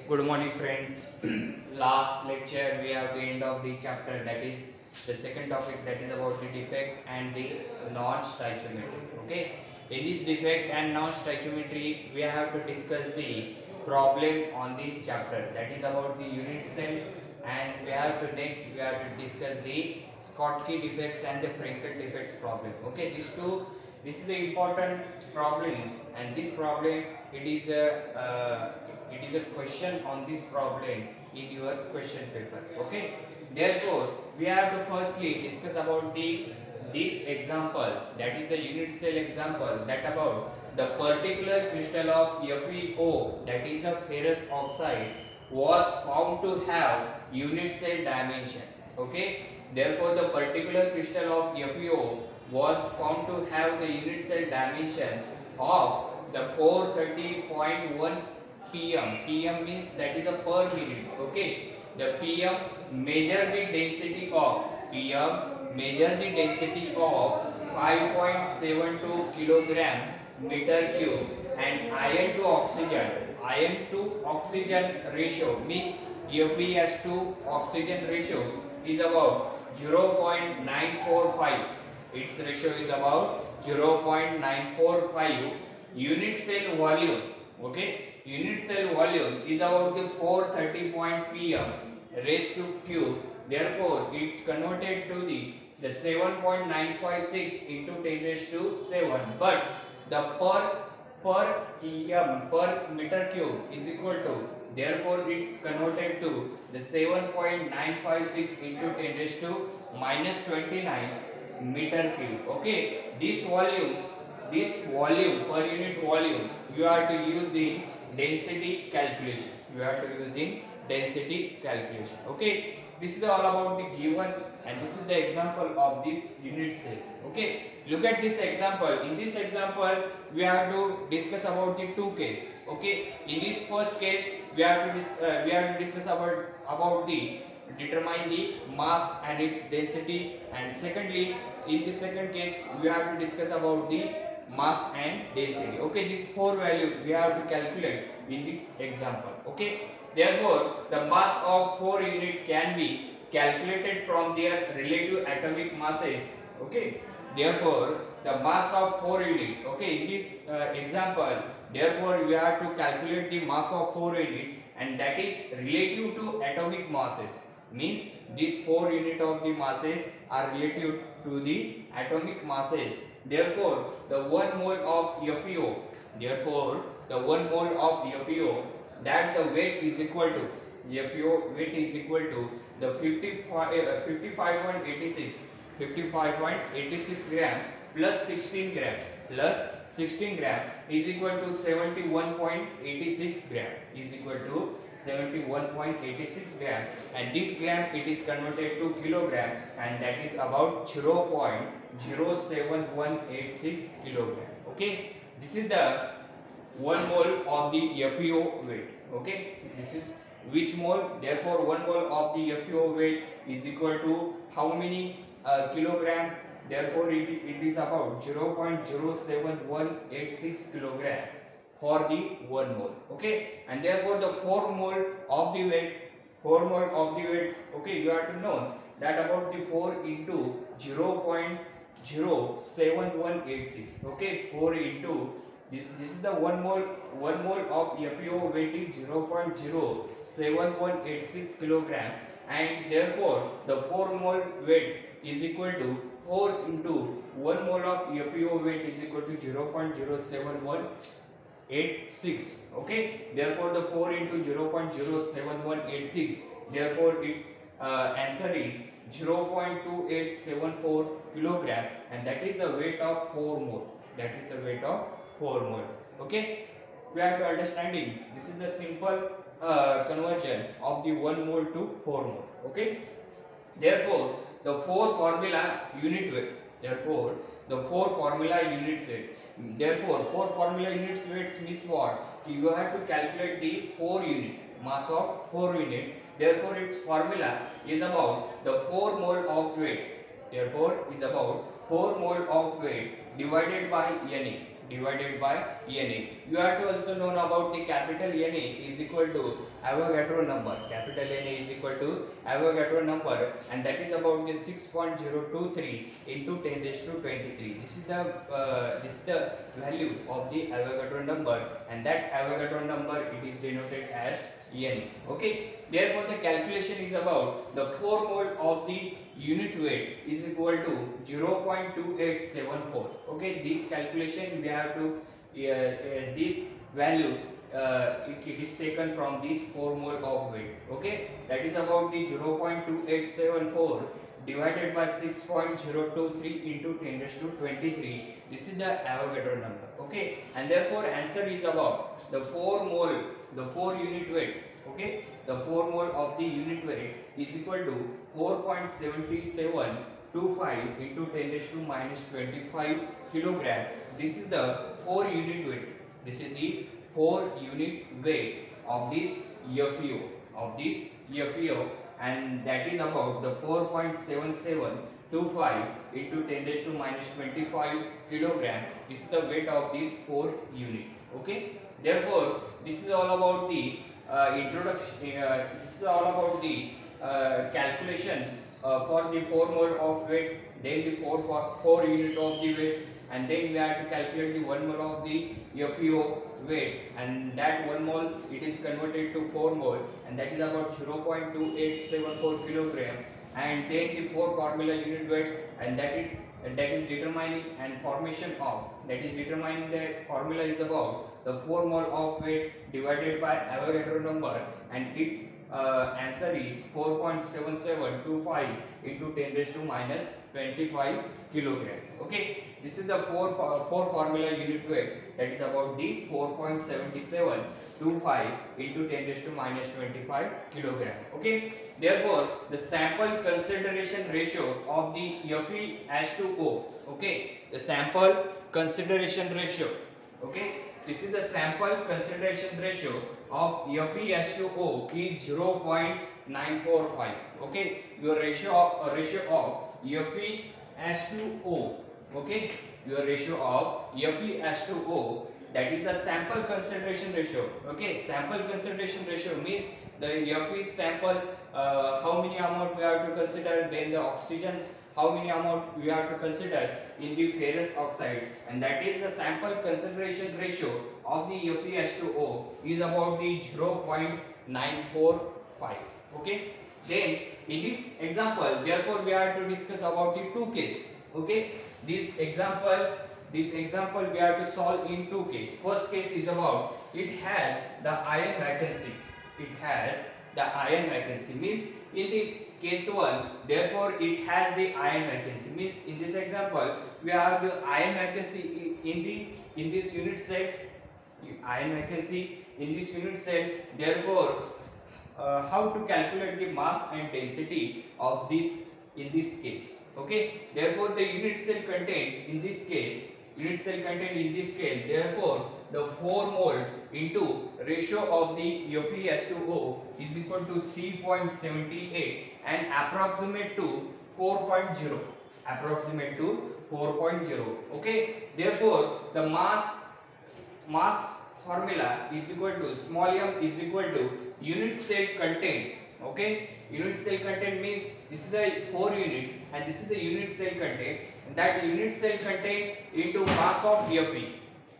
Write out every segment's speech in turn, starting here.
Good morning, friends. Last lecture we have the end of the chapter, that is the second topic, that is about the defect and the non-stoichiometry. Okay, in this defect and non-stoichiometry we have to discuss the problem on this chapter, that is about the unit cells, and we have to discuss the Schottky defects and the Frenkel defects problem. Okay, this is the important problems, and this problem it is a question on this problem in your question paper. Okay, therefore we have to firstly discuss about the this example, that is the unit cell example, that about the particular crystal of FeO, that is the ferrous oxide, was found to have unit cell dimension. Okay, therefore the particular crystal of FeO was found to have the unit cell dimensions of the 430.1 pm. Pm means that is a per minute. Okay, the pm measure the density of pm measure the density of 5.72 kilogram meter cube, and iron to oxygen ratio means FeS to oxygen ratio is about 0.945. Its ratio is about 0.945. Unit cell volume, okay, unit cell volume is about the 430 pm raised to cube. Therefore it's converted to the 7.956 into 10 raised to 7, but the per meter cube is equal to, therefore it's converted to the 7.956 into 10 raised to minus 29 meter cube. Okay, this volume per unit volume you have to use in density calculation. Okay, this is all about the given, and this is the example of this unit cell. Okay, look at this example. In this example we have to discuss about the two case. Okay, in this first case we have to discuss about the determine the mass and its density, and secondly in the second case we have to discuss about the mass and density. Okay, these four values we have to calculate in this example. Okay, therefore the mass of four unit can be calculated from their relative atomic masses. Okay, therefore the mass of four unit, okay, in this example, therefore we have to calculate the mass of four unit, and that is relative to atomic masses, means these four unit of the masses are relative to the atomic masses. Therefore the 1 mole of FeO, that the weight is equal to, FeO weight is equal to the 55.86 gram plus 16 gram is equal to 71.86 gram, and this gram it is converted to kilogram, and that is about 0.07186 kilogram. Okay, this is the 1 mole of the FeO weight. Okay, this is which mole, therefore 1 mole of the FeO weight is equal to how many kilogram, therefore it is about 0.07186 kilogram for the 1 mole. Okay, and therefore the 4 mole of the weight, okay, you have to know that about the 4 into 0.07186. Okay, 4 into this is the 1 mole of FeO weight is 0.07186 kilogram, and therefore the 4 mole weight is equal to 4 into 1 mole of FeO weight is equal to 0.07186. Okay, therefore the 4 into 0.07186, therefore its answer is 0.2874 kilogram, and that is the weight of 4 mole. Okay, we have to understanding this is the simple conversion of the 1 mole to 4 mole. Okay, therefore the four formula unit weight, therefore four formula unit weights means what? You have to calculate the 4 unit mass of 4 unit, therefore its formula is about the 4 mole of weight, divided by Na. divided by Na. You have to also know about the capital Na is equal to Avogadro number. Capital Na is equal to Avogadro number, and that is about the 6.023 into 10 raised to 23. This is the value of the Avogadro number, and that Avogadro number it is denoted as Na. Okay. Therefore, the calculation is about the 4 mole of the unit weight is equal to 0.2874. Okay, this calculation we have to this value it is taken from this 4 mole of weight. Okay, that is about the 0.2874 divided by 6.023 into 10 raised to 23. This is the Avogadro number. Okay, and therefore answer is about the 4 mole, the 4 unit weight. Okay, the 4 mole of the unit weight is equal to 4.7725 into 10 raised to minus 25 kilogram. This is the 4 unit weight. This is the 4 unit weight of this FeO, and that is about the 4.7725 into 10 raised to minus 25 kilogram. This is the weight of this 4 unit. Okay, therefore this is all about the introduction. This is all about the calculation for the 4 mole of weight, then the 4 unit of the weight, and then we have to calculate the 1 mole of the FeO weight, and that 1 mole it is converted to 4 mole, and that is about 0.2874 kilogram, and then the 4 formula unit weight, and that is determining and formation of, that is determining the formula is about the 4 mole of weight divided by Avogadro number, and its answer is 4.7725 into 10 raised to minus 25 kilogram. Okay, this is the 4 formula unit weight, that is about the 4.7725 into 10 raised to minus 25 kilogram. Okay, therefore the sample consideration ratio of the Fe(H2O). Okay, the sample consideration ratio. Okay, this is the sample consideration ratio of Fe(H2O) is 0.945. Okay, your ratio of Fe(H2O). Okay, your ratio of Fe(H2O), that is the sample concentration ratio. Okay, sample concentration ratio means the Fe sample, how many amount we have to consider, then the oxygens how many amount we have to consider in the ferrous oxide, and that is the sample concentration ratio of the Fe(H2O) is about the 0.945. Okay, then in this example, therefore we have to discuss about the two case. Okay, this example we have to solve in two cases. First case is about it has the ion vacancy. It has the ion vacancy means in this case 1, therefore it has the ion vacancy means in this example we have the ion vacancy in this unit cell, ion vacancy in this unit cell. Therefore how to calculate the mass and density of this in this case. Okay, therefore the unit cell content in this case, therefore the 4 mole into ratio of the Fe(H2O) is equal to 3.78 and approximate to 4.0. Okay, therefore the mass formula is equal to small m is equal to unit cell content. Okay, unit cell content means this is the 4 units and this is the unit cell content, and that unit cell content into mass of Fe,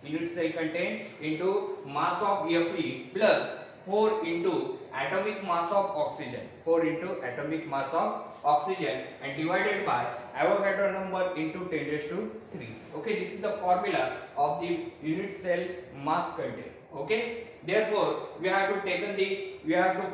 unit cell content into mass of Fe plus 4 into atomic mass of oxygen, and divided by Avogadro number into 10 raised to 3. Okay, this is the formula of the unit cell mass content. Okay, therefore we have to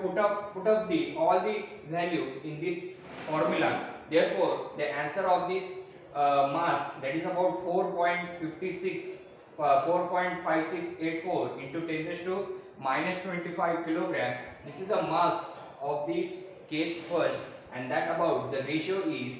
put up the all the value in this formula. Therefore the answer of this mass, that is about 4.5684 into 10 raised to minus 25 kilogram. This is the mass of this case first, and that about the ratio is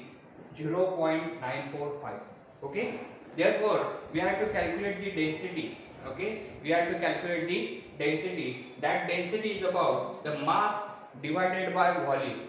0.945. Okay, therefore we have to calculate the density. Okay, we have to calculate the density. That density is about the mass divided by volume.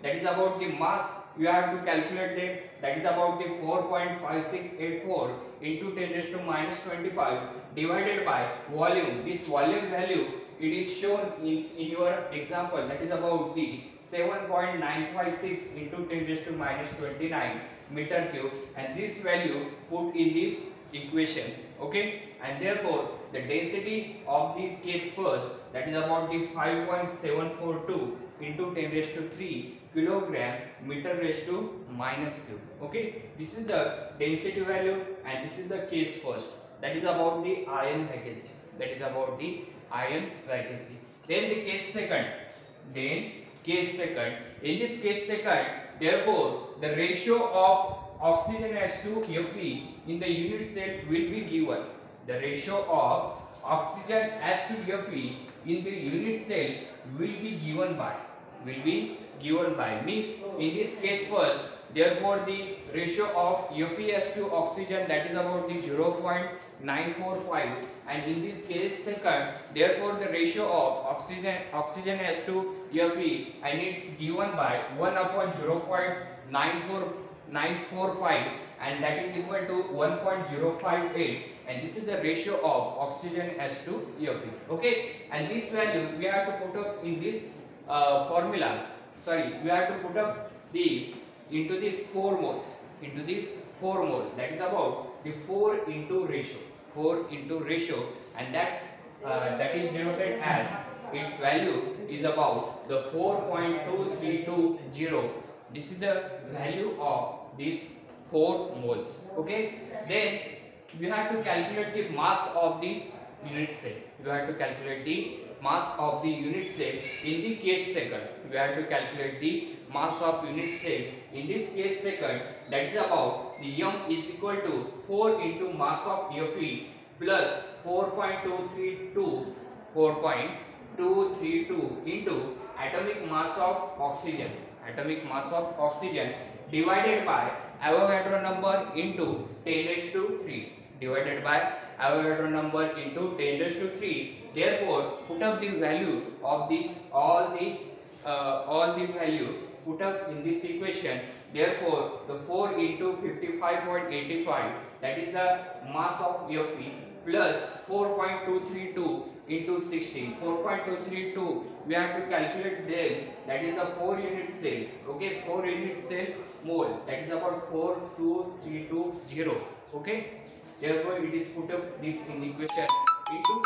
That is about the mass. We have to calculate the that is about the 4.5684 into 10 raised to minus 25 divided by volume. This volume value it is shown in your example, that is about the 7.956 into 10 raised to minus 29 meter cube, and this value put in this equation. Okay, and therefore the density of the case first, that is about the 5.742 into 10 raised to 3 kilogram meter raised to minus cube. Okay, this is the density value and this is the case first, that is about the ion vacancy, that is about the ion vacancy. Then the case second, then case second, in this case second, therefore the ratio of oxygen as to Fe in the unit cell will be given. The ratio of oxygen as to Fe in the unit cell will be given by, means in this case first, therefore the ratio of Fe as to oxygen, that is about the 0.945, and in this case second, therefore the ratio of oxygen as to Fe, and it's given by 1 upon 0.945, and that is equal to 1.058, and this is the ratio of oxygen as to Fe. Okay, and this value we have to put up in this formula. Sorry, we have to put up the into this 4 moles, into this 4 mole, that is about the 4 into ratio, and that is denoted as, its value is about the 4.2320. This is the value of these 4 moles. Okay, then we have to calculate the mass of this unit cell. We have to calculate the mass of the unit cell in the case second. We have to calculate the mass of unit cell in this case second, that is about the m is equal to 4 into mass of Fe plus 4.232 into atomic mass of oxygen, divided by Avogadro number into 10 raised to 3, divided by Avogadro number into 10 raised to 3. Therefore, put up the value of the all the value put up in this equation. Therefore, the 4 into 55.85, that is the mass of Fe, plus 4.232 into 16. 4.232 we have to calculate then, that is the 4 unit cell. Okay, 4 unit cell mole, that is about 42320. Okay, therefore it is put up this in the equation into